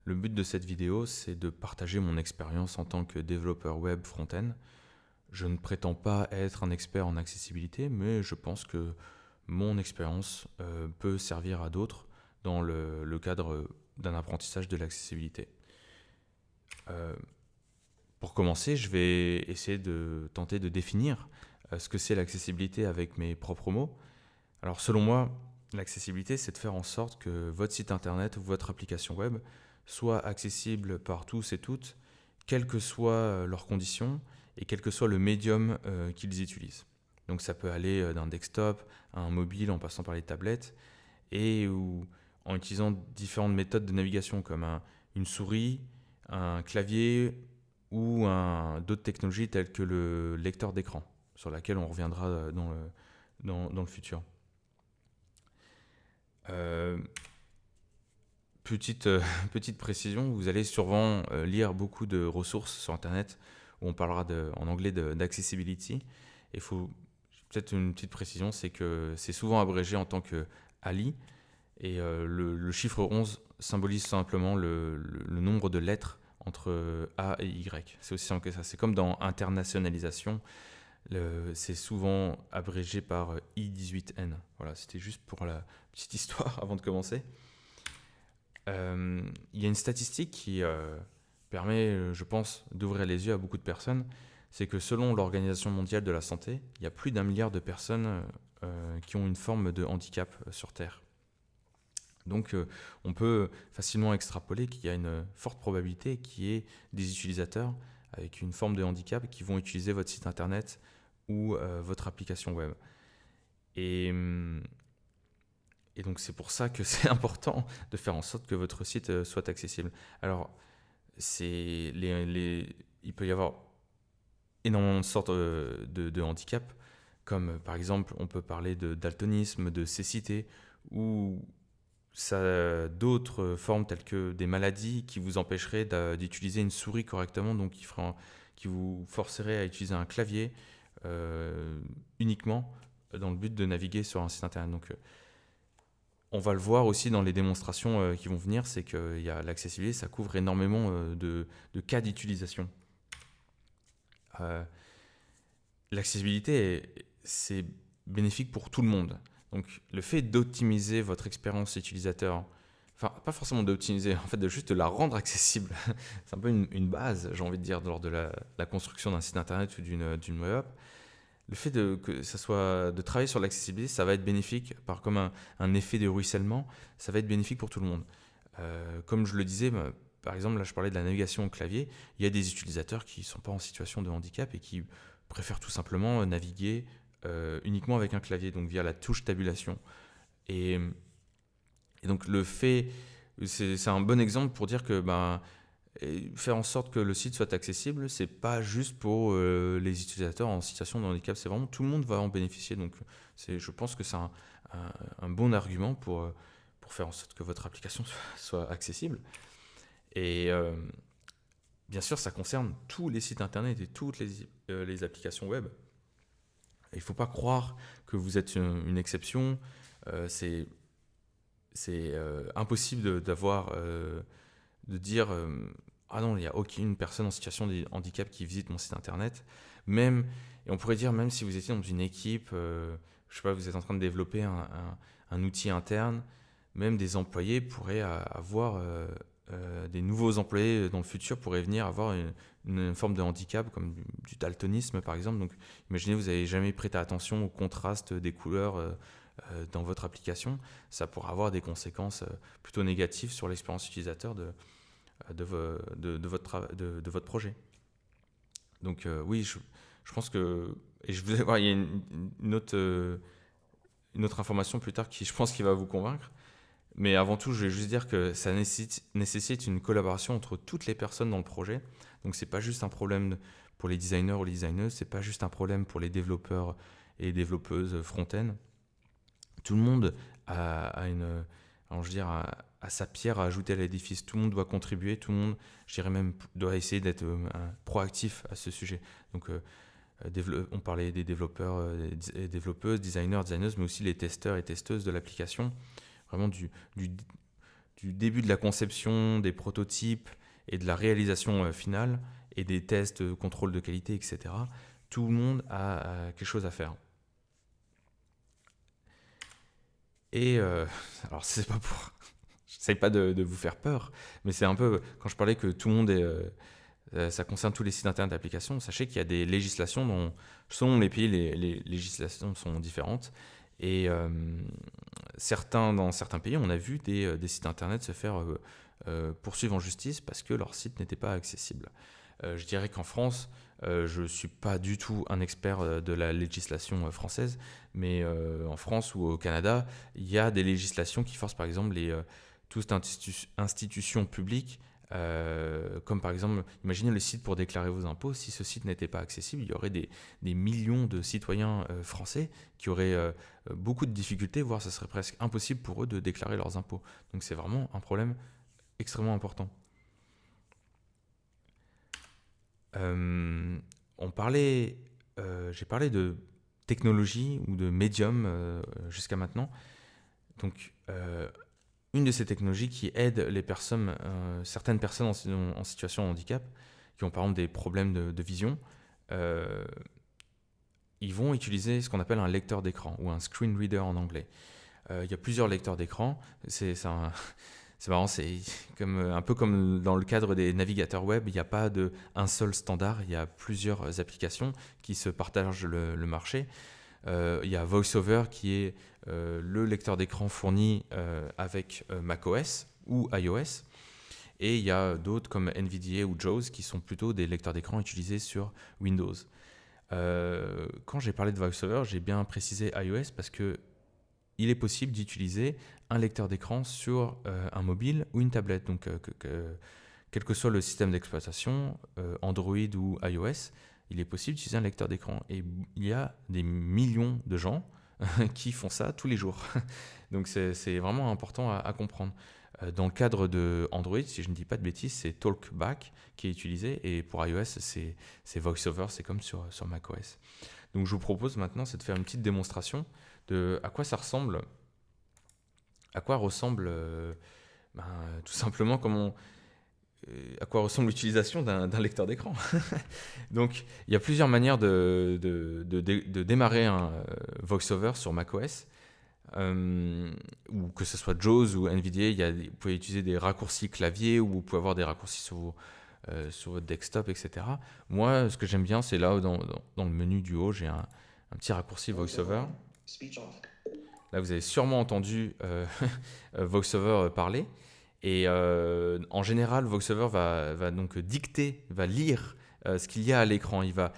Le but de cette vidéo, c'est de partager mon expérience en tant que développeur web front-end. Je ne prétends pas être un expert en accessibilité, mais je pense que mon expérience peut servir à d'autres dans le cadre d'un apprentissage de l'accessibilité. Euh, pour commencer, je vais essayer de tenter de définir ce que c'est l'accessibilité avec mes propres mots. Alors selon moi, l'accessibilité, c'est de faire en sorte que votre site internet ou votre application web soit accessible par tous et toutes, quelles que soient leurs conditions et quel que soit le médium qu'ils utilisent. Donc ça peut aller d'un desktop à un mobile en passant par les tablettes et ou en utilisant différentes méthodes de navigation comme une souris, un clavier ou d'autres technologies telles que le lecteur d'écran sur laquelle on reviendra dans le futur. Euh, petite précision, vous allez sûrement lire beaucoup de ressources sur Internet où on parlera en anglais d'accessibility. Il faut peut-être une petite précision, c'est que c'est souvent abrégé en tant que Ali et le chiffre 11 symbolise simplement le nombre de lettres entre A et Y. C'est aussi simple que ça. C'est comme dans internationalisation, c'est souvent abrégé par I18N. Voilà, c'était juste pour la petite histoire avant de commencer. Il y a une statistique qui permet, je pense, d'ouvrir les yeux à beaucoup de personnes. C'est que selon l'Organisation mondiale de la santé, il y a plus d'1 milliard de personnes qui ont une forme de handicap sur Terre. Donc on peut facilement extrapoler qu'il y a une forte probabilité qu'il y ait des utilisateurs avec une forme de handicap qui vont utiliser votre site internet ou votre application web. Et, et donc c'est pour ça que c'est important de faire en sorte que votre site soit accessible. Alors, il peut y avoir énormément de sortes de handicaps, comme par exemple on peut parler de daltonisme, de cécité, ou d'autres formes telles que des maladies qui vous empêcheraient d'utiliser une souris correctement, donc qui vous forceraient à utiliser un clavier uniquement dans le but de naviguer sur un site internet. Donc on va le voir aussi dans les démonstrations qui vont venir, c'est que l'accessibilité, ça couvre énormément de cas d'utilisation. L'accessibilité, c'est bénéfique pour tout le monde. Donc le fait d'optimiser votre expérience utilisateur, enfin pas forcément d'optimiser, en fait de juste de la rendre accessible, c'est un peu une base, j'ai envie de dire, lors de la construction d'un site internet ou d'une web app. Le fait que ça soit de travailler sur l'accessibilité, ça va être bénéfique, comme un effet de ruissellement, ça va être bénéfique pour tout le monde. Comme je le disais, par exemple, là je parlais de la navigation au clavier, il y a des utilisateurs qui ne sont pas en situation de handicap et qui préfèrent tout simplement naviguer uniquement avec un clavier, donc via la touche tabulation. Et, et donc c'est un bon exemple pour dire que faire en sorte que le site soit accessible, c'est pas juste pour les utilisateurs en situation de handicap, c'est vraiment tout le monde va en bénéficier. Donc je pense que c'est un bon argument pour faire en sorte que votre application soit accessible. Et bien sûr, ça concerne tous les sites internet et toutes les applications web. Il ne faut pas croire que vous êtes une exception. C'est impossible de dire ah non, il n'y a aucune personne en situation de handicap qui visite mon site internet. Même, et on pourrait dire, même si vous étiez dans une équipe, je sais pas, vous êtes en train de développer un outil interne, même des employés pourraient avoir des nouveaux employés dans le futur pourraient venir avoir une forme de handicap comme du daltonisme par exemple. Donc imaginez vous n'avez jamais prêté attention au contraste des couleurs dans votre application, ça pourra avoir des conséquences plutôt négatives sur l'expérience utilisateur de votre projet. Donc oui, je pense que... Et je voulais voir, il y a une autre information plus tard qui je pense qui va vous convaincre. Mais avant tout, je vais juste dire que ça nécessite une collaboration entre toutes les personnes dans le projet. Donc c'est pas juste un problème pour les designers ou les designeuses, c'est pas juste un problème pour les développeurs et les développeuses front-end. Tout le monde je veux dire, a sa pierre à ajouter à l'édifice. Tout le monde doit contribuer, tout le monde, je dirais même, doit essayer d'être proactif à ce sujet. Donc on parlait des développeurs, des développeuses, designers, designeuses, mais aussi les testeurs et testeuses de l'application. Vraiment du début de la conception, des prototypes et de la réalisation finale, et des tests, contrôle de qualité, etc. Tout le monde a quelque chose à faire. Et alors, c'est pas pour. J'essaye pas de vous faire peur, mais c'est un peu. Quand je parlais que tout le monde est. Ça concerne tous les sites internet d'applications. Sachez qu'il y a des législations dont, selon les pays, les législations sont différentes. Et dans certains pays, on a vu des sites internet se faire poursuivre en justice parce que leur site n'était pas accessible. Je dirais qu'en France, je ne suis pas du tout un expert de la législation française, mais en France ou au Canada, il y a des législations qui forcent par exemple toutes institutions publiques, comme par exemple, imaginez le site pour déclarer vos impôts. Si ce site n'était pas accessible, il y aurait des millions de citoyens français qui auraient beaucoup de difficultés, voire ce serait presque impossible pour eux de déclarer leurs impôts. Donc c'est vraiment un problème extrêmement important. J'ai parlé de technologie ou de médium jusqu'à maintenant. Donc, une de ces technologies qui aide certaines personnes en situation de handicap, qui ont par exemple des problèmes de vision, ils vont utiliser ce qu'on appelle un lecteur d'écran ou un screen reader en anglais. Il y a plusieurs lecteurs d'écran. C'est marrant, c'est un peu comme dans le cadre des navigateurs web, il n'y a pas un seul standard, il y a plusieurs applications qui se partagent le marché. Il y a VoiceOver qui est le lecteur d'écran fourni avec macOS ou iOS. Et il y a d'autres comme NVDA ou JAWS qui sont plutôt des lecteurs d'écran utilisés sur Windows. Quand j'ai parlé de VoiceOver, j'ai bien précisé iOS parce que il est possible d'utiliser un lecteur d'écran sur un mobile ou une tablette. Donc, quel que soit le système d'exploitation, Android ou iOS, il est possible d'utiliser un lecteur d'écran. Et il y a des millions de gens qui font ça tous les jours. Donc, c'est vraiment important à comprendre. Dans le cadre de Android, si je ne dis pas de bêtises, c'est Talkback qui est utilisé. Et pour iOS, c'est VoiceOver, c'est comme sur macOS. Donc, je vous propose maintenant, c'est de faire une petite démonstration de à quoi ça ressemble, à quoi ressemble tout simplement à quoi ressemble l'utilisation d'un lecteur d'écran. Donc, il y a plusieurs manières de démarrer un VoiceOver sur macOS, ou que ce soit JAWS ou NVDA. Vous pouvez utiliser des raccourcis clavier ou vous pouvez avoir des raccourcis sur votre desktop, etc. Moi, ce que j'aime bien, c'est là dans le menu du haut, j'ai un petit raccourci VoiceOver. Là, vous avez sûrement entendu VoiceOver parler. Et en général, VoiceOver va donc va lire ce qu'il y a à l'écran. Il va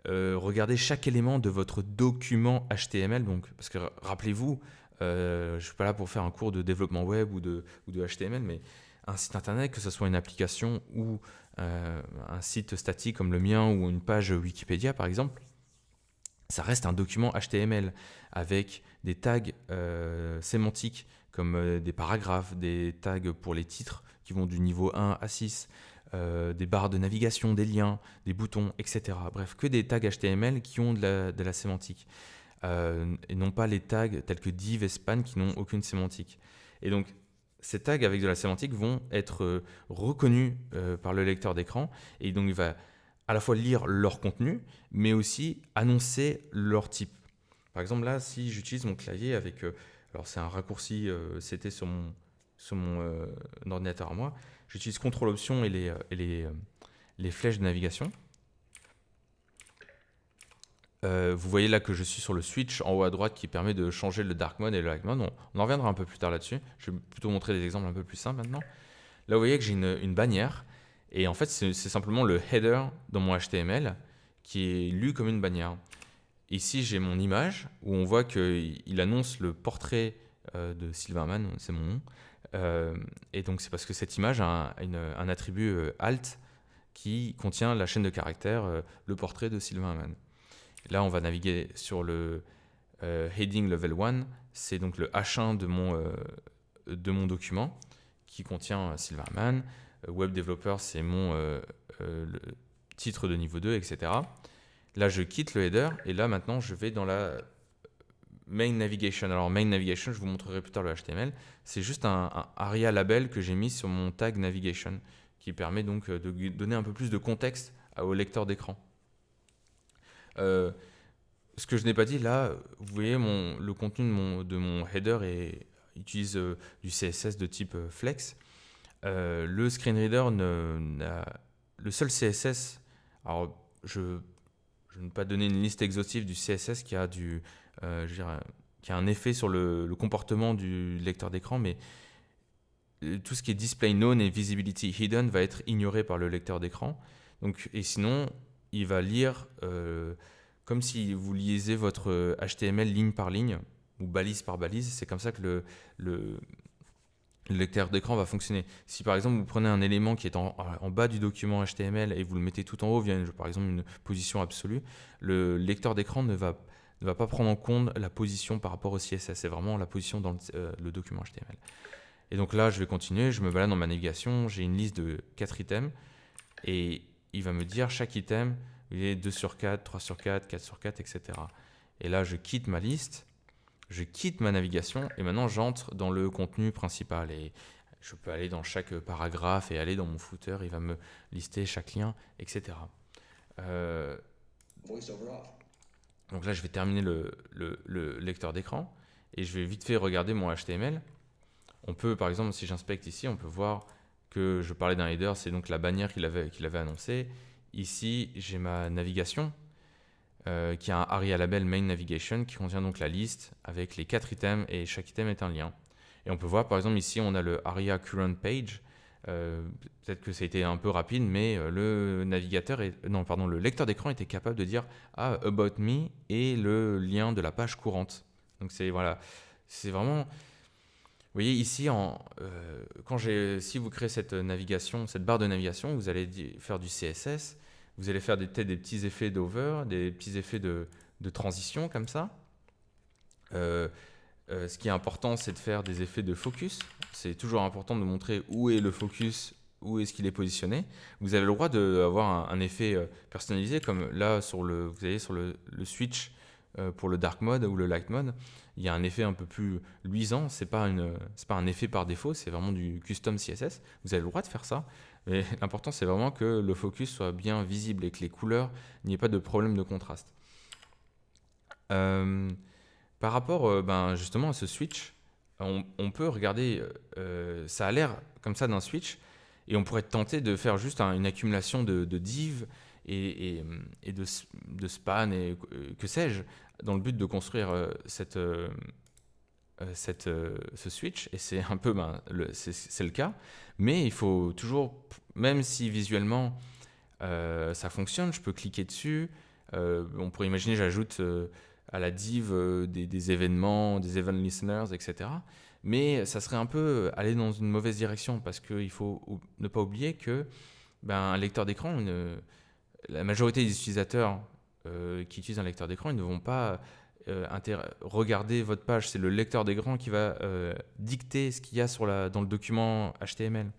regarder chaque élément de votre document HTML. Donc, parce que rappelez-vous, je ne suis pas là pour faire un cours de développement web ou de HTML, mais un site internet, que ce soit une application ou un site statique comme le mien ou une page Wikipédia par exemple, ça reste un document HTML avec des tags sémantiques comme des paragraphes, des tags pour les titres qui vont du niveau 1 à 6, des barres de navigation, des liens, des boutons, etc. Bref, que des tags HTML qui ont de la sémantique. Et non pas les tags tels que div et span qui n'ont aucune sémantique. Et donc, ces tags avec de la sémantique vont être reconnus par le lecteur d'écran, et donc il va à la fois lire leur contenu, mais aussi annoncer leur type. Par exemple, là, si j'utilise mon clavier avec... alors, c'est un raccourci CT sur mon ordinateur à moi. J'utilise CTRL-Option et les flèches de navigation. Vous voyez là que je suis sur le switch en haut à droite qui permet de changer le dark mode et le light mode. On en reviendra un peu plus tard là-dessus. Je vais plutôt montrer des exemples un peu plus simples maintenant. Là, vous voyez que j'ai une bannière. Et en fait, c'est simplement le header dans mon HTML qui est lu comme une bannière. Ici, j'ai mon image où on voit qu'il annonce le portrait de Sylvain Mann, c'est mon nom. Et donc, c'est parce que cette image a un attribut alt qui contient la chaîne de caractères, le portrait de Sylvain Mann. Là, on va naviguer sur le heading level 1. C'est donc le H1 de mon document qui contient Sylvain Mann. Web Developer, c'est le titre de niveau 2, etc. Là, je quitte le header et là, maintenant, je vais dans la main navigation. Alors main navigation, je vous montrerai plus tard le HTML. C'est juste un ARIA label que j'ai mis sur mon tag navigation qui permet donc de donner un peu plus de contexte au lecteur d'écran. Ce que je n'ai pas dit là, vous voyez le contenu de mon header utilise du CSS de type Flex. Le screen reader le seul CSS. Alors je ne vais pas donner une liste exhaustive du CSS qui a qui a un effet sur le comportement du lecteur d'écran, mais tout ce qui est display known et visibility hidden va être ignoré par le lecteur d'écran. Donc, et sinon, il va lire comme si vous lisez votre HTML ligne par ligne ou balise par balise. C'est comme ça que le lecteur d'écran va fonctionner. Si par exemple vous prenez un élément qui est en bas du document HTML et vous le mettez tout en haut via par exemple une position absolue, le lecteur d'écran ne va pas prendre en compte la position par rapport au CSS. C'est vraiment la position dans le document HTML. Et donc là, je vais continuer, je me balade dans ma navigation, j'ai une liste de 4 items et il va me dire chaque item, il est 2 sur 4, 3 sur 4, 4 sur 4, etc. Et là, je quitte ma liste, je quitte ma navigation et maintenant j'entre dans le contenu principal. Et je peux aller dans chaque paragraphe et aller dans mon footer, il va me lister chaque lien, etc. Donc là, je vais terminer le lecteur d'écran et je vais vite fait regarder mon HTML. On peut, par exemple, si j'inspecte ici, on peut voir que je parlais d'un header, c'est donc la bannière qu'il avait annoncée. Ici, j'ai ma navigation qui a un ARIA label main navigation qui contient donc la liste avec les 4 items et chaque item est un lien. Et on peut voir, par exemple, ici, on a le ARIA current page. Peut-être que ça a été un peu rapide, mais le lecteur d'écran était capable de dire About Me et le lien de la page courante. Donc c'est vraiment. Vous voyez ici, si vous créez cette barre de navigation, vous allez faire du CSS, vous allez faire peut-être des petits effets d'over, des petits effets de transition comme ça. Ce qui est important, c'est de faire des effets de focus. C'est toujours important de montrer où est le focus, où est-ce qu'il est positionné. Vous avez le droit d'avoir un effet personnalisé, comme là, vous voyez sur le switch pour le dark mode ou le light mode. Il y a un effet un peu plus luisant, c'est pas un effet par défaut, c'est vraiment du custom CSS. Vous avez le droit de faire ça, mais l'important c'est vraiment que le focus soit bien visible et que les couleurs, il n'y ait pas de problème de contraste. Par rapport justement à ce switch, on peut regarder, ça a l'air comme ça d'un switch, et on pourrait tenter de faire juste une accumulation de divs et de span et que sais-je, dans le but de construire ce switch, et c'est un peu c'est le cas, mais il faut toujours, même si visuellement ça fonctionne, je peux cliquer dessus, on pourrait imaginer j'ajoute à la div des événements, des event listeners, etc. Mais ça serait un peu aller dans une mauvaise direction parce qu'il faut ne pas oublier que un lecteur d'écran, la majorité des utilisateurs qui utilisent un lecteur d'écran, ils ne vont pas regarder votre page. C'est le lecteur d'écran qui va dicter ce qu'il y a dans le document HTML.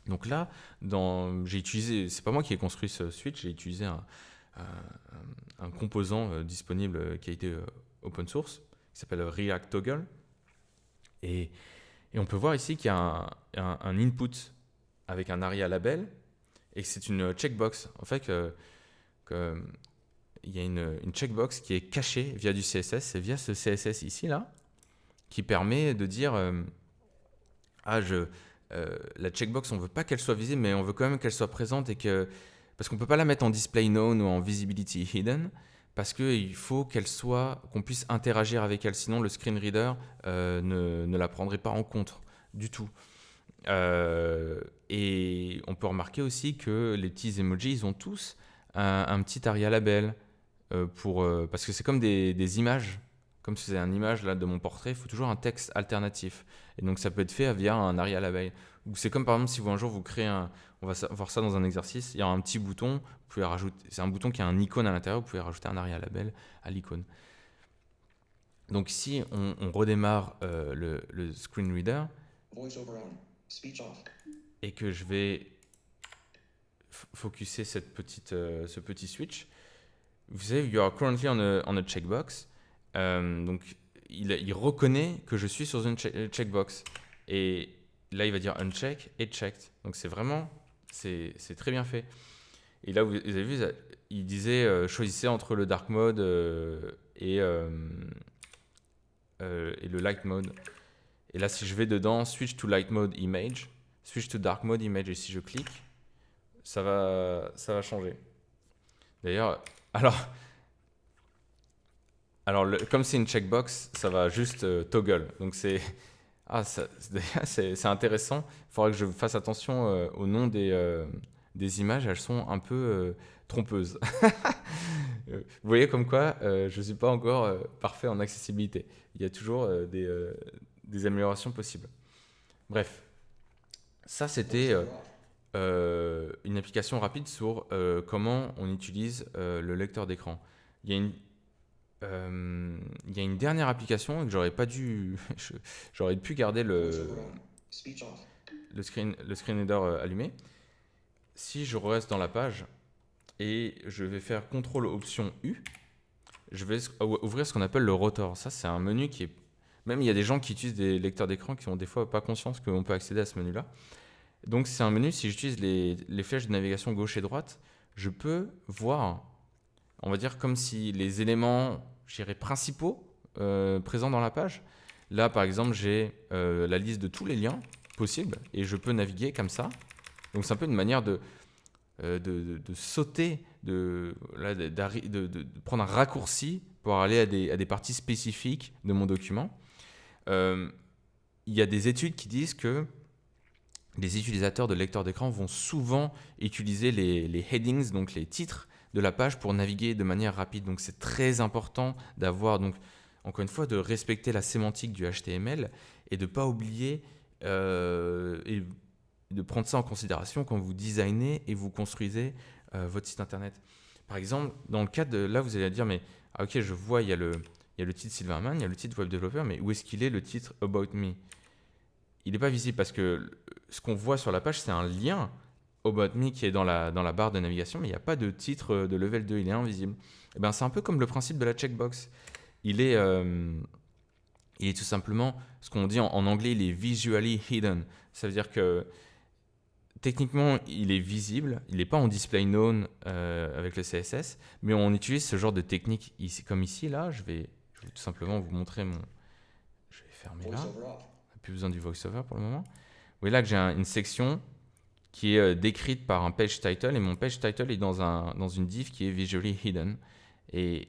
Donc là, c'est pas moi qui ai construit ce switch, j'ai utilisé un composant disponible qui a été open source, qui s'appelle React Toggle. Et on peut voir ici qu'il y a un input avec un ARIA label et que c'est une checkbox. En fait, il y a une checkbox qui est cachée via du CSS. C'est via ce CSS ici, là, qui permet de dire la checkbox, on ne veut pas qu'elle soit visible, mais on veut quand même qu'elle soit présente parce qu'on ne peut pas la mettre en display known ou en visibility hidden, parce qu'il faut qu'on puisse interagir avec elle, sinon le screen reader ne la prendrait pas en compte du tout. Et on peut remarquer aussi que les petits emojis, ils ont tous un petit ARIA label, parce que c'est comme des images. Comme si c'était une image là, de mon portrait, il faut toujours un texte alternatif. Et donc ça peut être fait via un ARIA label. C'est comme par exemple si un jour vous créez on va voir ça dans un exercice, il y a un petit bouton, vous pouvez rajouter, c'est un bouton qui a un icône à l'intérieur, vous pouvez rajouter un ARIA label à l'icône. Donc si on redémarre le screen reader et que je vais focuser ce petit switch, vous savez, you are currently on a checkbox. Donc, il reconnaît que je suis sur une checkbox. Et là, il va dire uncheck et checked. Donc, c'est très bien fait. Et là, vous avez vu, il disait choisissez entre le dark mode et le light mode. Et là, si je vais dedans, switch to light mode image, switch to dark mode image, et si je clique, ça va changer. D'ailleurs, comme c'est une checkbox, ça va juste toggle. Donc c'est intéressant. Il faudra que je fasse attention au nom des images. Elles sont un peu trompeuses. Vous voyez comme quoi je ne suis pas encore parfait en accessibilité. Il y a toujours des améliorations possibles. Bref, ça c'était une application rapide sur comment on utilise le lecteur d'écran. Il y a une dernière application que j'aurais pas dû, j'aurais pu garder le screen reader allumé. Si je reste dans la page et je vais faire CTRL Option U, je vais ouvrir ce qu'on appelle le rotor. Ça, c'est un menu qui est... Même il y a des gens qui utilisent des lecteurs d'écran qui ont des fois pas conscience qu'on peut accéder à ce menu-là. Donc c'est un menu, si j'utilise les flèches de navigation gauche et droite, je peux voir, on va dire comme si les éléments, je dirais, principaux présents dans la page. Là, par exemple, j'ai la liste de tous les liens possibles et je peux naviguer comme ça. Donc c'est un peu une manière de sauter, de prendre un raccourci pour aller à des parties spécifiques de mon document. Il y a des études qui disent que les utilisateurs de lecteurs d'écran vont souvent utiliser les headings, donc les titres de la page pour naviguer de manière rapide. Donc c'est très important d'avoir, donc encore une fois, de respecter la sémantique du HTML et de ne pas oublier et de prendre ça en considération quand vous designez et vous construisez votre site internet. Par exemple, dans le cas de là, vous allez dire, mais ok, je vois, il y a le titre Silverman, il y a le titre Web Developer, mais où est-ce qu'il est le titre About Me? Il n'est pas visible parce que ce qu'on voit sur la page, c'est un lien About Me qui est dans la barre de navigation, mais il n'y a pas de titre de level 2, il est invisible. Et ben, c'est un peu comme le principe de la checkbox. Il est tout simplement, ce qu'on dit en anglais, il est visually hidden. Ça veut dire que techniquement, il est visible, il n'est pas en display known avec le CSS, mais on utilise ce genre de technique ici, comme ici, là. Je vais tout simplement vous montrer mon... Je vais fermer là. On n'a plus besoin du voiceover pour le moment. Vous voyez là que j'ai une section qui est décrite par un page title, et mon page title est dans une div qui est visually hidden. Et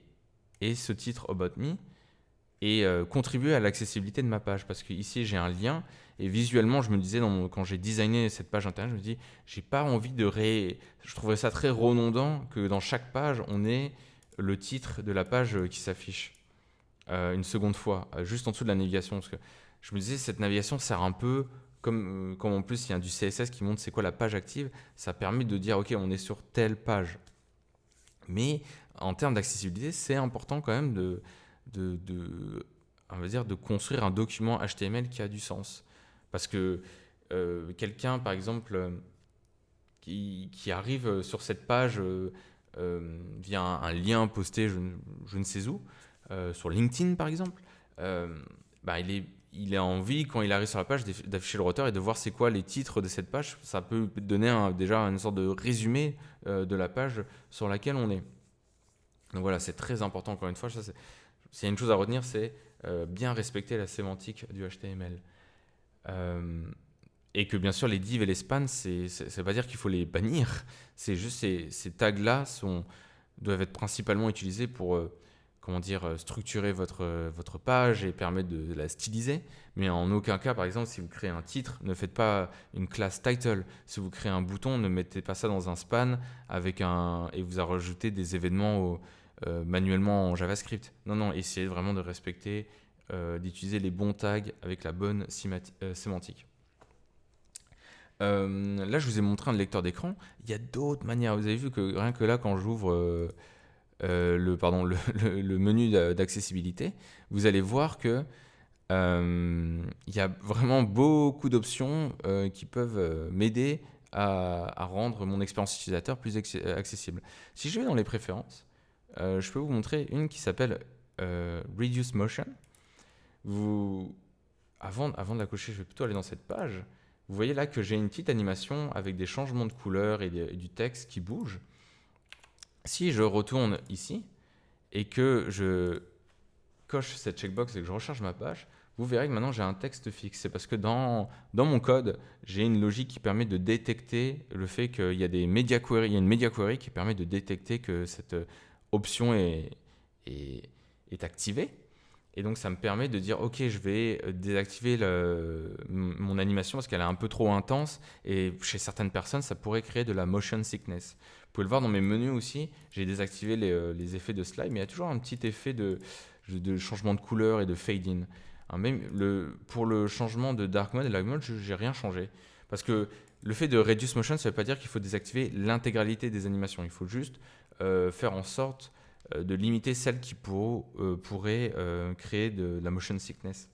ce titre About Me et contribuer à l'accessibilité de ma page, parce que ici j'ai un lien et visuellement je me disais quand j'ai designé cette page internet, je me dis j'ai pas envie je trouverais ça très redondant que dans chaque page on ait le titre de la page qui s'affiche une seconde fois juste en dessous de la navigation, parce que je me disais cette navigation sert un peu comme en plus il y a du CSS qui montre c'est quoi la page active, ça permet de dire ok on est sur telle page, mais en termes d'accessibilité c'est important quand même on va dire, de construire un document HTML qui a du sens. Parce que quelqu'un, par exemple, qui arrive sur cette page via un lien posté je ne sais où, sur LinkedIn par exemple, il a envie, quand il arrive sur la page, d'afficher le rotor et de voir c'est quoi les titres de cette page. Ça peut donner déjà une sorte de résumé de la page sur laquelle on est. Donc voilà, c'est très important encore une fois. S'il y a une chose à retenir, c'est bien respecter la sémantique du HTML. Et que bien sûr, les divs et les spans, ça ne veut pas dire qu'il faut les bannir. C'est juste ces tags-là doivent être principalement utilisés pour structurer votre page et permettre de la styliser. Mais en aucun cas, par exemple, si vous créez un titre, ne faites pas une classe title. Si vous créez un bouton, ne mettez pas ça dans un span et vous rajoutez des événements manuellement en JavaScript. Non, essayez vraiment de respecter, d'utiliser les bons tags avec la bonne sémantique. Là, je vous ai montré un lecteur d'écran. Il y a d'autres manières. Vous avez vu que rien que là, quand j'ouvre le menu d'accessibilité, vous allez voir que il y a vraiment beaucoup d'options qui peuvent m'aider à rendre mon expérience utilisateur plus accessible. Si je vais dans les préférences, je peux vous montrer une qui s'appelle Reduce Motion, avant de la cocher, je vais plutôt aller dans cette page. Vous voyez là que j'ai une petite animation avec des changements de couleur et du texte qui bouge. Si je retourne ici et que je coche cette checkbox et que je recharge ma page, vous verrez que maintenant j'ai un texte fixe. C'est parce que dans mon code, j'ai une logique qui permet de détecter le fait qu'il y a des media queries. Il y a une media query qui permet de détecter que cette option est activée. Et donc ça me permet de dire ok, je vais désactiver mon animation parce qu'elle est un peu trop intense et chez certaines personnes ça pourrait créer de la motion sickness. Vous pouvez le voir dans mes menus aussi, j'ai désactivé les effets de slide, mais il y a toujours un petit effet de changement de couleur et de fade in. Hein, même pour le changement de dark mode et light mode, je n'ai rien changé. Parce que le fait de reduce motion, ça ne veut pas dire qu'il faut désactiver l'intégralité des animations. Il faut juste faire en sorte de limiter celles qui pourraient créer de la motion sickness.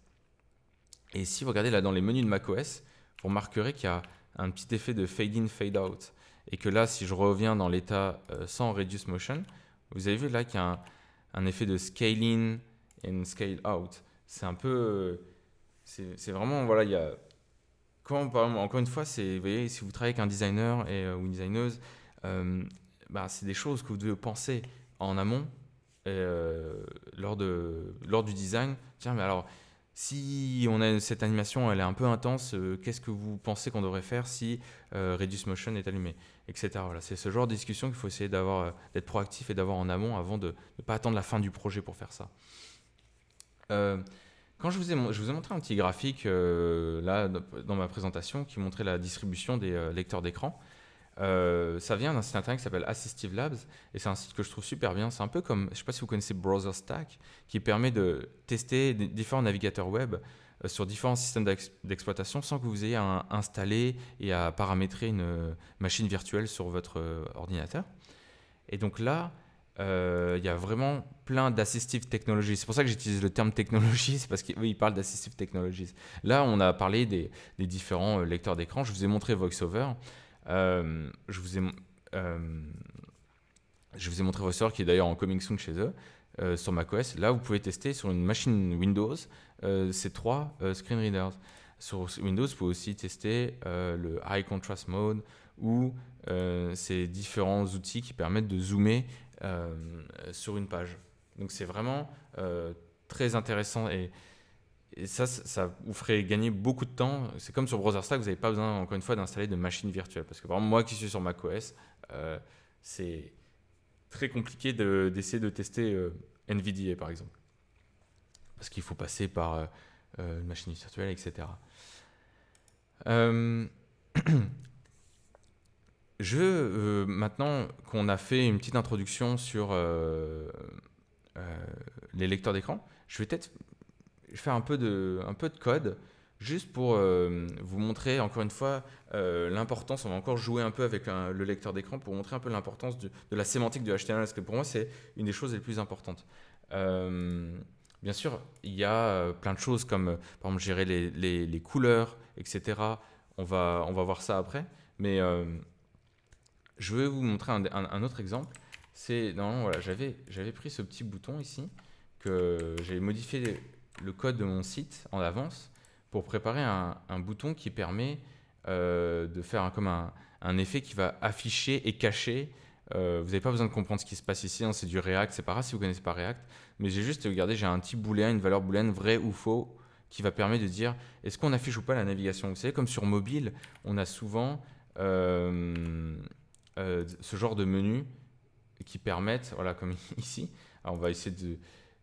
Et si vous regardez là dans les menus de macOS, vous remarquerez qu'il y a un petit effet de fade in, fade out. Et que là, si je reviens dans l'état sans reduce motion, vous avez vu là qu'il y a un effet de scale in and scale out. C'est un peu... c'est vraiment... Voilà, il y a... encore une fois, vous voyez, si vous travaillez avec un designer ou une designeuse, c'est des choses que vous devez penser en amont lors du design. Tiens, mais alors, si on a cette animation, elle est un peu intense, qu'est-ce que vous pensez qu'on devrait faire si Reduce Motion est allumé, etc. Voilà, c'est ce genre de discussion qu'il faut essayer d'être proactif et d'avoir en amont avant de ne pas attendre la fin du projet pour faire ça. Quand je vous ai montré un petit graphique là dans ma présentation qui montrait la distribution des lecteurs d'écran. Ça vient d'un site internet qui s'appelle Assistive Labs et c'est un site que je trouve super bien. C'est un peu comme, je ne sais pas si vous connaissez Browser Stack, qui permet de tester différents navigateurs web sur différents systèmes d'exploitation sans que vous ayez à installer et à paramétrer une machine virtuelle sur votre ordinateur. Et donc là, il y a vraiment plein d'assistive technologies. C'est pour ça que j'utilise le terme technologie, c'est parce qu'ils parlent d'assistive technologies. Là, on a parlé des différents lecteurs d'écran. Je vous ai montré VoiceOver. Je vous ai montré VoiceOver qui est d'ailleurs en coming soon chez eux sur macOS. Là, vous pouvez tester sur une machine Windows ces 3 screen readers. Sur Windows, vous pouvez aussi tester le High Contrast Mode ou ces différents outils qui permettent de zoomer sur une page. Donc c'est vraiment très intéressant et ça vous ferait gagner beaucoup de temps. C'est comme sur Browser Stack, vous n'avez pas besoin, encore une fois, d'installer de machines virtuelles. Parce que vraiment, moi qui suis sur macOS, c'est très compliqué d'essayer de tester NVDA, par exemple. Parce qu'il faut passer par une machine virtuelle, etc. Maintenant qu'on a fait une petite introduction sur les lecteurs d'écran, je vais peut-être faire un peu de code juste pour vous montrer encore une fois l'importance. On va encore jouer un peu avec le lecteur d'écran pour montrer un peu l'importance de la sémantique de HTML, parce que pour moi c'est une des choses les plus importantes. Bien sûr, il y a plein de choses comme par exemple gérer les couleurs, etc. On va voir ça après, mais je vais vous montrer un autre exemple. Voilà, j'avais pris ce petit bouton ici que j'avais modifié le code de mon site en avance pour préparer un bouton qui permet de faire comme un effet qui va afficher et cacher. Vous n'avez pas besoin de comprendre ce qui se passe ici, hein, c'est du React, c'est pas grave si vous ne connaissez pas React, mais regardez, j'ai un petit booléen, une valeur booléenne vrai ou faux qui va permettre de dire est-ce qu'on affiche ou pas la navigation. Vous savez, comme sur mobile, on a souvent ce genre de menus qui permettent, voilà, comme ici. Alors on va essayer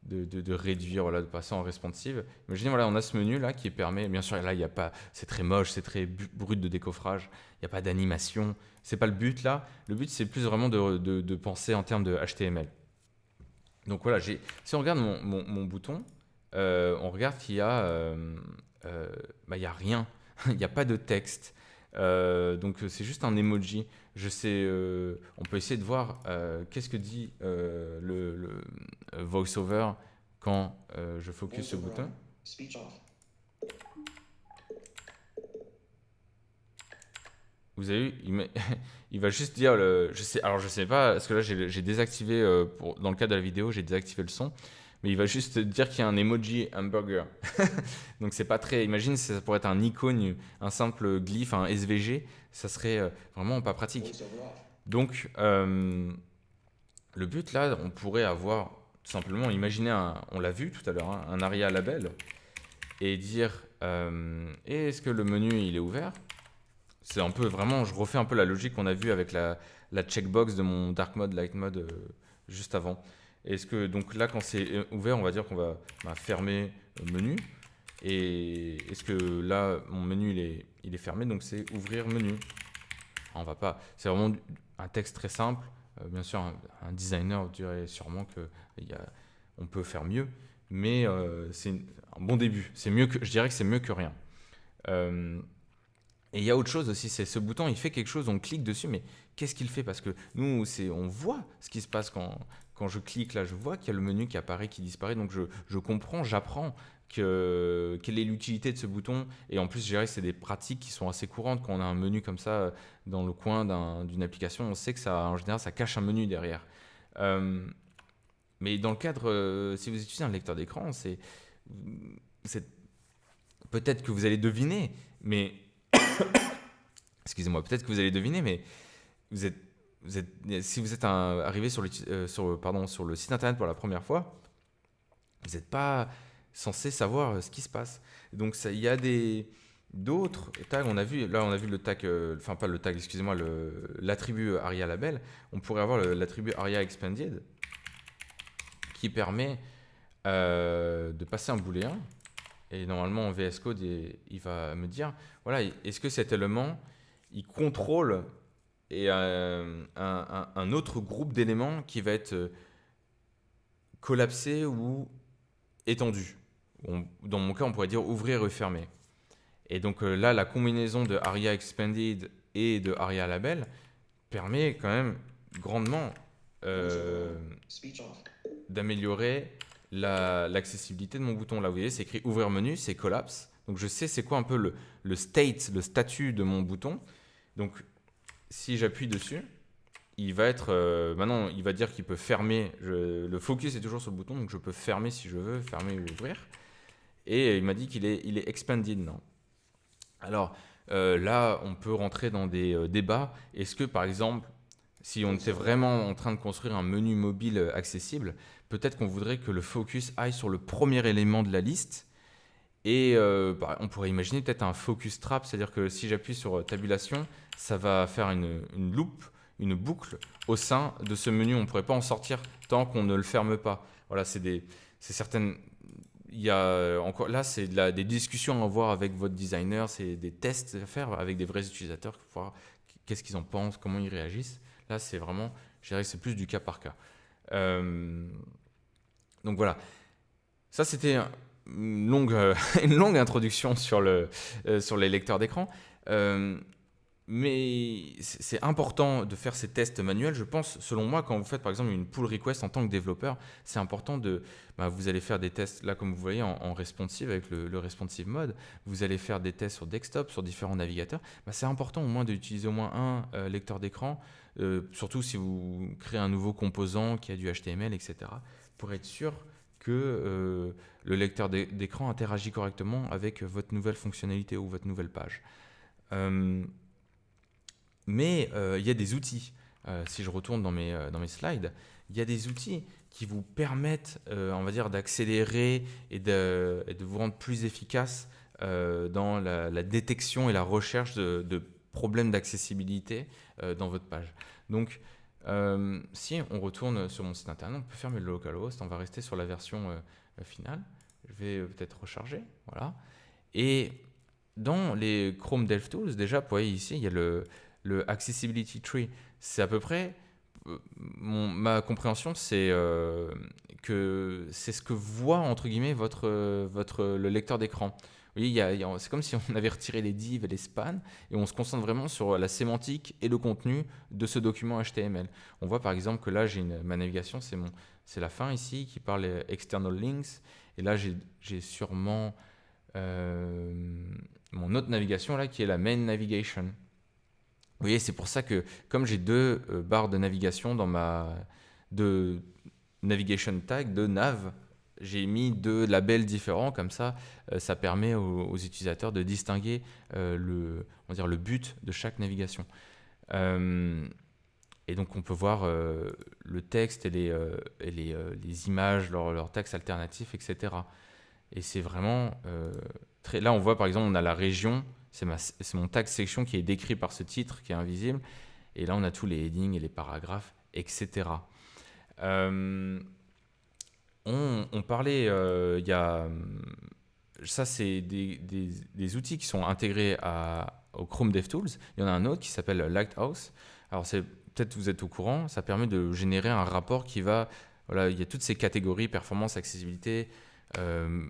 de réduire, voilà, de passer en responsive. Imaginez, voilà, on a ce menu là qui permet, bien sûr, là il y a pas, c'est très moche, c'est très brut de décoffrage, il n'y a pas d'animation, c'est pas le but là. Le but c'est plus vraiment de penser en termes de HTML. Donc voilà, si on regarde mon bouton, on regarde qu'il y a, il y a rien, il n'y a pas de texte. Donc c'est juste un emoji. On peut essayer de voir qu'est-ce que dit le VoiceOver quand je focus ce bouton. Vous avez vu, il va juste dire je sais pas, parce que là j'ai désactivé dans le cadre de la vidéo, j'ai désactivé le son, mais il va juste dire qu'il y a un emoji hamburger. Donc c'est pas très. Imagine, ça pourrait être un icône, un simple glyphe, un SVG, ça serait vraiment pas pratique. Donc le but là, on pourrait avoir tout simplement, imaginer, on l'a vu tout à l'heure, hein, un ARIA label et dire est-ce que le menu il est ouvert? C'est un peu vraiment, je refais un peu la logique qu'on a vue avec la checkbox de mon dark mode, light mode juste avant. Est-ce que donc là, quand c'est ouvert, on va dire qu'on va fermer le menu. Et est-ce que là, mon menu il est fermé, donc c'est ouvrir menu. On va pas. C'est vraiment un texte très simple. Bien sûr, un designer dirait sûrement que on peut faire mieux, mais c'est un bon début. C'est mieux que, je dirais que c'est mieux que rien. Euh, et il y a autre chose aussi, c'est ce bouton, il fait quelque chose, on clique dessus, mais qu'est-ce qu'il fait? Parce que nous, on voit ce qui se passe quand je clique là, je vois qu'il y a le menu qui apparaît, qui disparaît, donc je comprends, j'apprends quelle est l'utilité de ce bouton. Et en plus, je dirais que c'est des pratiques qui sont assez courantes quand on a un menu comme ça dans le coin d'une application. On sait que ça, en général, ça cache un menu derrière. Euh, mais dans le cadre, si vous utilisez un lecteur d'écran, c'est peut-être que vous allez deviner, mais excusez-moi, peut-être que vous allez deviner, mais vous êtes, si vous êtes arrivé sur le site internet pour la première fois, vous n'êtes pas censé savoir ce qui se passe. Donc il y a d'autres tags. On a vu le tag, enfin pas le tag, excusez-moi, l'attribut ARIA label. On pourrait avoir l'attribut ARIA expanded qui permet de passer un booléen. Et normalement en VS Code, il va me dire, voilà, est-ce que cet élément, il contrôle un autre groupe d'éléments qui va être collapsé ou étendu. Dans mon cas, on pourrait dire ouvrir et fermer. Et donc là, la combinaison de ARIA expanded et de ARIA label permet quand même grandement d'améliorer l'accessibilité de mon bouton. Là, vous voyez, c'est écrit ouvrir menu, c'est collapse. Donc je sais c'est quoi un peu le state, le statut de mon bouton. Donc si j'appuie dessus, il va être maintenant il va dire qu'il peut fermer. Le focus est toujours sur le bouton, donc je peux fermer si je veux, fermer ou ouvrir. Et il m'a dit qu'il est expanded, non? Alors là, on peut rentrer dans des débats. Est-ce que par exemple, si on était vraiment en train de construire un menu mobile accessible, peut-être qu'on voudrait que le focus aille sur le premier élément de la liste. Et on pourrait imaginer peut-être un focus trap, c'est-à-dire que si j'appuie sur tabulation, ça va faire une loop, une boucle au sein de ce menu. On ne pourrait pas en sortir tant qu'on ne le ferme pas. Voilà, c'est certaines. Il y a encore là, c'est des discussions à avoir avec votre designer, c'est des tests à faire avec des vrais utilisateurs pour voir qu'est-ce qu'ils en pensent, comment ils réagissent. Là, c'est vraiment, je dirais que c'est plus du cas par cas. Donc voilà, ça c'était une longue introduction sur les lecteurs d'écran. Mais c'est important de faire ces tests manuels. Je pense, selon moi, quand vous faites par exemple une pull request en tant que développeur, c'est important vous allez faire des tests, là comme vous voyez, en responsive avec le responsive mode. Vous allez faire des tests sur desktop, sur différents navigateurs. C'est important au moins d'utiliser au moins un lecteur d'écran, surtout si vous créez un nouveau composant qui a du HTML, etc., pour être sûr que le lecteur d'écran interagit correctement avec votre nouvelle fonctionnalité ou votre nouvelle page. Mais il y a des outils. Si je retourne dans mes slides, il y a des outils qui vous permettent, on va dire, d'accélérer et de vous rendre plus efficace dans la détection et la recherche de problèmes d'accessibilité dans votre page. Donc, si on retourne sur mon site internet, on peut fermer le localhost, on va rester sur la version finale. Je vais peut-être recharger, voilà. Et dans les Chrome DevTools, déjà, vous voyez ici, il y a le Accessibility Tree. C'est à peu près, ma compréhension, c'est que c'est ce que voit, entre guillemets, le lecteur d'écran. Vous voyez, c'est comme si on avait retiré les divs et les spans et on se concentre vraiment sur la sémantique et le contenu de ce document HTML. On voit par exemple que là, ma navigation, c'est la fin ici qui parle external links. Et là, j'ai sûrement mon autre navigation là qui est la main navigation. Vous voyez, c'est pour ça que comme j'ai deux barres de navigation dans de navigation tag, de nav, j'ai mis 2 labels différents, comme ça, ça permet aux utilisateurs de distinguer on va dire le but de chaque navigation. Euh, et donc on peut voir le texte et les images, leur texte alternatif, etc. Et c'est vraiment très... Là, on voit par exemple, on a la région, c'est mon tag section qui est décrit par ce titre qui est invisible. Et là, on a tous les headings et les paragraphes, etc. Euh, on parlait, il y a... Ça, c'est des outils qui sont intégrés au Chrome DevTools. Il y en a un autre qui s'appelle Lighthouse. Alors, peut-être vous êtes au courant, ça permet de générer un rapport qui va... Voilà, il y a toutes ces catégories, performance, accessibilité,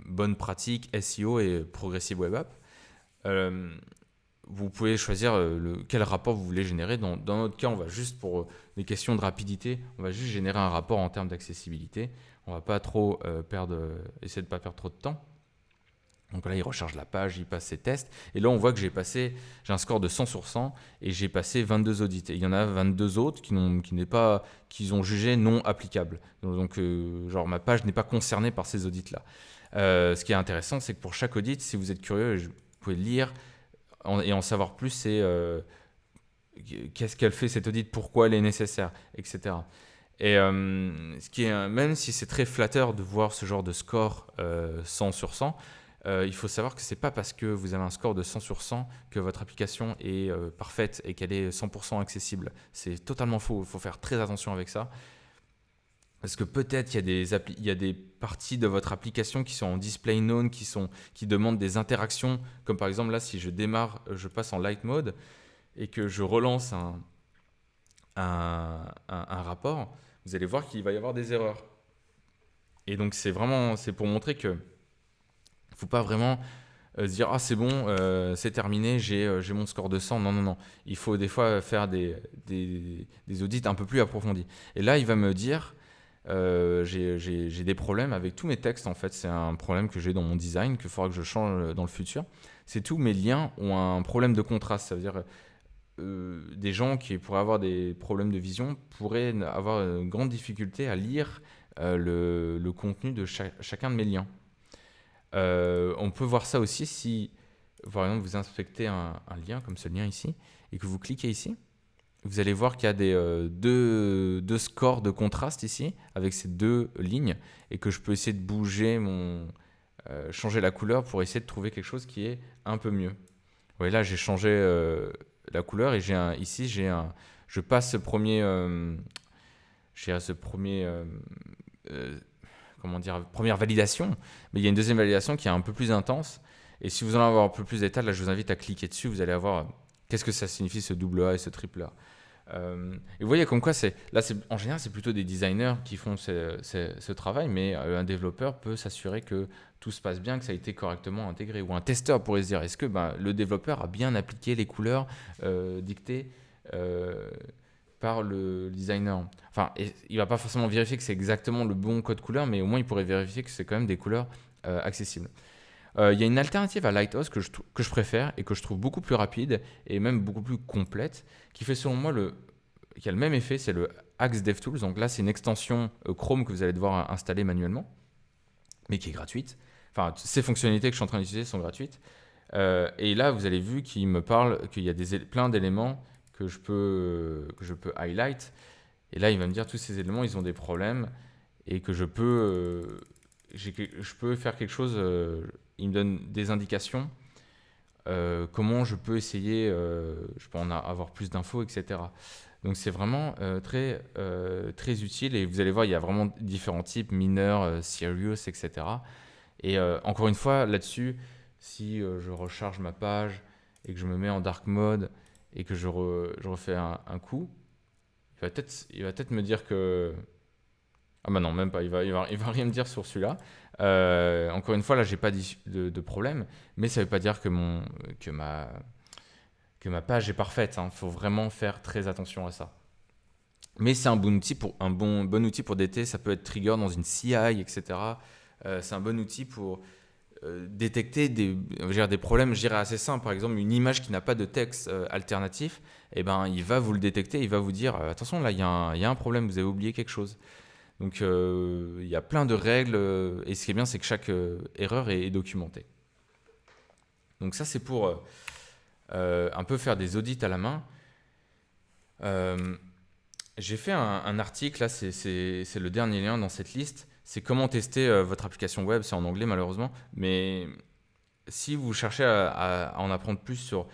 bonne pratique, SEO et Progressive Web App. Vous pouvez choisir quel rapport vous voulez générer. Dans notre cas, on va juste pour des questions de rapidité, on va juste générer un rapport en termes d'accessibilité. On va pas trop essayer de ne pas perdre trop de temps. Donc là, il recharge la page, il passe ses tests. Et là, on voit que j'ai un score de 100 sur 100 et j'ai passé 22 audits. Et il y en a 22 autres qu'ils ont jugé non applicables. Donc, genre, ma page n'est pas concernée par ces audits-là. Ce qui est intéressant, c'est que pour chaque audit, si vous êtes curieux, vous pouvez lire et en savoir plus, c'est qu'est-ce qu'elle fait cette audit, pourquoi elle est nécessaire, etc. Et ce qui est, même si c'est très flatteur de voir ce genre de score 100 sur 100, il faut savoir que ce n'est pas parce que vous avez un score de 100 sur 100 que votre application est parfaite et qu'elle est 100% accessible. C'est totalement faux, il faut faire très attention avec ça. Parce que peut-être il y a des parties de votre application qui sont en display none, qui demandent des interactions. Comme par exemple là, si je démarre, je passe en light mode et que je relance un rapport, vous allez voir qu'il va y avoir des erreurs. Et donc c'est pour montrer que il ne faut pas vraiment se dire « Ah, c'est bon, c'est terminé, j'ai mon score de 100 ». Non. Il faut des fois faire des audits un peu plus approfondis. Et là, il va me dire j'ai des problèmes avec tous mes textes. En fait, c'est un problème que j'ai dans mon design, qu'il faudra que je change dans le futur. C'est tous mes liens ont un problème de contraste. Ça veut dire des gens qui pourraient avoir des problèmes de vision pourraient avoir une grande difficulté à lire le contenu de chacun de mes liens. On peut voir ça aussi si, par exemple, vous inspectez un lien comme ce lien ici et que vous cliquez ici. Vous allez voir qu'il y a deux scores de contraste ici avec ces 2 lignes et que je peux essayer de bouger changer la couleur pour essayer de trouver quelque chose qui est un peu mieux. Vous voyez là, j'ai changé la couleur et je passe ce premier première validation, mais il y a une deuxième validation qui est un peu plus intense. Et si vous en avez avoir un peu plus d'état, là, je vous invite à cliquer dessus. Vous allez avoir qu'est-ce que ça signifie ce double A et ce triple A. Et vous voyez comme quoi, en général, c'est plutôt des designers qui font ce travail, mais un développeur peut s'assurer que tout se passe bien, que ça a été correctement intégré. Ou un testeur pourrait se dire, est-ce que le développeur a bien appliqué les couleurs dictées par le designer. Enfin, il ne va pas forcément vérifier que c'est exactement le bon code couleur, mais au moins il pourrait vérifier que c'est quand même des couleurs accessibles. Il y a une alternative à Lighthouse que je préfère et que je trouve beaucoup plus rapide et même beaucoup plus complète, qui fait selon moi qui a le même effet, c'est le Axe DevTools. Donc là, c'est une extension Chrome que vous allez devoir installer manuellement, mais qui est gratuite. Enfin, ces fonctionnalités que je suis en train d'utiliser sont gratuites. Et là, vous avez vu qu'il me parle qu'il y a plein d'éléments que je peux highlight. Et là, il va me dire tous ces éléments, ils ont des problèmes et que je peux faire quelque chose. Il me donne des indications. Comment je peux essayer, je peux en avoir plus d'infos, etc. Donc c'est vraiment très utile. Et vous allez voir, il y a vraiment différents types, mineurs, serious, etc. Et encore une fois, là-dessus, si je recharge ma page et que je me mets en dark mode et que je refais un coup, il va peut-être me dire que... Ah bah non, même pas, il va rien me dire sur celui-là. Encore une fois, là, j'ai pas de problème, mais ça veut pas dire que ma page est parfaite. Il faut vraiment faire très attention à ça. Mais c'est un bon outil bon outil pour DT. Ça peut être trigger dans une CI, etc. C'est un bon outil pour détecter des problèmes, je dirais assez simples. Par exemple, une image qui n'a pas de texte alternatif, eh ben, il va vous le détecter, il va vous dire attention, là, il y a un problème, vous avez oublié quelque chose. Donc il y a plein de règles et ce qui est bien, c'est que chaque erreur est documentée. Donc ça, c'est pour un peu faire des audits à la main. J'ai fait un article, là c'est le dernier lien dans cette liste, c'est comment tester votre application web, c'est en anglais malheureusement, mais si vous cherchez à en apprendre plus sur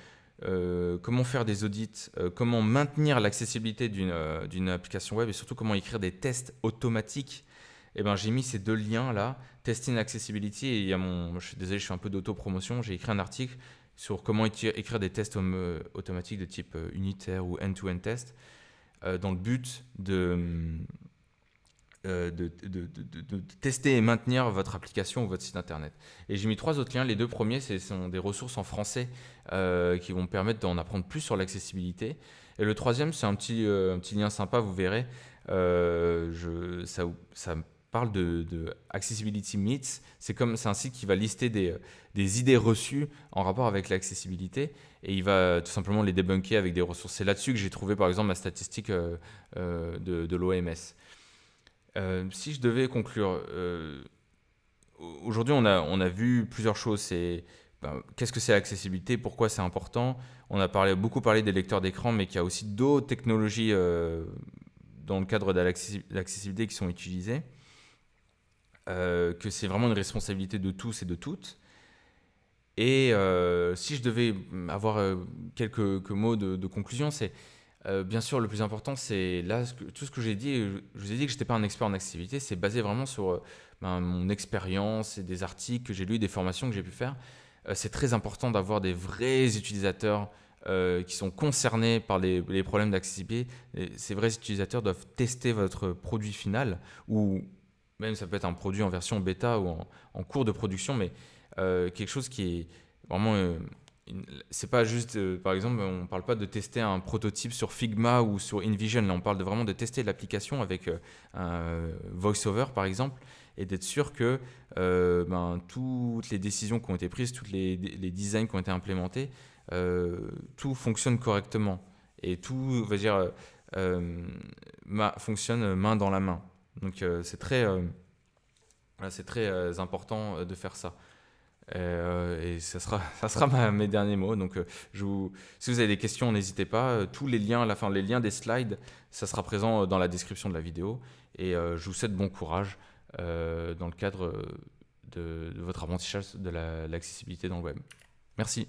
comment faire des audits, comment maintenir l'accessibilité d'une application web et surtout comment écrire des tests automatiques, eh ben, j'ai mis ces deux liens là, Testing Accessibility et il y a je suis désolé, je fais un peu d'auto-promotion, j'ai écrit un article sur comment écrire des tests automatiques de type unitaire ou end-to-end test dans le but de tester et maintenir votre application ou votre site internet. Et j'ai mis 3 autres liens. Les 2 premiers, ce sont des ressources en français qui vont me permettre d'en apprendre plus sur l'accessibilité. Et le troisième, c'est un petit lien sympa, vous verrez. Ça parle de Accessibility Myths. C'est un site qui va lister des idées reçues en rapport avec l'accessibilité et il va tout simplement les débunker avec des ressources. C'est là-dessus que j'ai trouvé par exemple ma statistique de l'OMS. Si je devais conclure, aujourd'hui on a vu plusieurs choses. Qu'est-ce que c'est l'accessibilité, pourquoi c'est important. On a beaucoup parlé des lecteurs d'écran, mais qu'il y a aussi d'autres technologies dans le cadre de l'accessibilité qui sont utilisées. Que c'est vraiment une responsabilité de tous et de toutes. Et si je devais avoir quelques mots de conclusion, c'est bien sûr le plus important, c'est là tout ce que j'ai dit. Je vous ai dit que je n'étais pas un expert en accessibilité, c'est basé vraiment sur mon expérience et des articles que j'ai lus, des formations que j'ai pu faire. C'est très important d'avoir des vrais utilisateurs qui sont concernés par les problèmes d'accessibilité. Et ces vrais utilisateurs doivent tester votre produit final ou même ça peut être un produit en version bêta ou en cours de production, mais quelque chose qui est vraiment... c'est pas juste, par exemple, on ne parle pas de tester un prototype sur Figma ou sur InVision, là on parle vraiment de tester l'application avec un VoiceOver par exemple, et d'être sûr que toutes les décisions qui ont été prises, tous les designs qui ont été implémentés, tout fonctionne correctement. Et tout, va dire, fonctionne main dans la main. Donc c'est très important de faire ça. Et ça sera mes derniers mots. Donc si vous avez des questions, n'hésitez pas. Tous les liens, les liens des slides, ça sera présent dans la description de la vidéo. Et je vous souhaite bon courage dans le cadre de votre apprentissage de l'accessibilité dans le web. Merci.